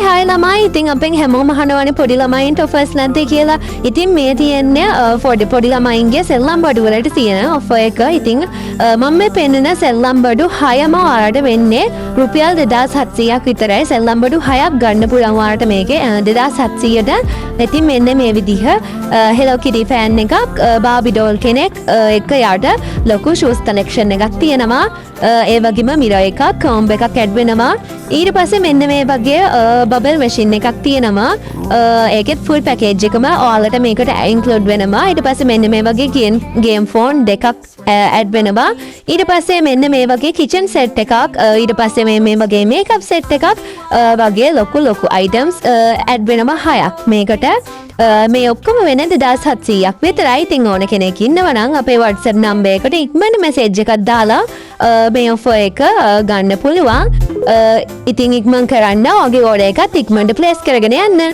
හයි ළමයි ඉතින් අපෙන් හැමෝම අහනවනේ පොඩි ළමයින්ට ඔෆර්ස් නැද්ද කියලා. ඉතින් මේ තියෙන්නේ පොඩි ළමයින්ගේ සෙල්ලම් බඩු වලට තියෙන ඔෆර් එක. ඉතින් මම මේ පෙන්නන සෙල්ලම් බඩු 6ම ඔයාලට වෙන්නේ රුපියල් 2700ක් විතරයි. සෙල්ලම් බඩු 6ක් ගන්න පුළුවන් ඔයාලට මේකේ 2700ට. ඉතින් මෙන්න මේ විදිහ Hello Kitty fan එකක් Barbie doll කෙනෙක් එක යට ලොකු shoes collection එකක් තියෙනවා. ඒ වගේම mirror එකක් comb එකක් ඇඩ් වෙනවා. ඊට පස්සේ මෙන්න මේ වගේ බබල් මැෂින් එකක් තියෙනවා. ඒකෙත් ෆුල් පැකේජ් එකම ඔයාලට මේකට ඉන්ක්ලූඩ් වෙනවා. ඊට පස්සේ මෙන්න මේ වගේ ගේම් ෆෝන් දෙකක් ඇඩ් වෙනවා. ඊට පස්සේ මෙන්න මේ වගේ කිචන් සෙට් එකක් ඊට පස්සේ මේ වගේ මේකප් සෙට් එකක් වගේ ලොකු අයිටම්ස් ඇඩ් වෙනවා 6ක් මේකට. මේ ඔක්කොම වෙන 2700ක් විතරයි. ඉතින් ඕන කෙනෙක් ඉන්නවා නම් අපේ WhatsApp නම්බර් එකට ඉක්මනට මැසේජ් එකක් දාලා මේ ඔෆර් එක ගන්න පුළුවන්. ඉතින් ඉක්මන් කරන්න ඔගේ ඕඩර් එකත් ඉක්මනට ප්ලේස් කරගෙන යන්න.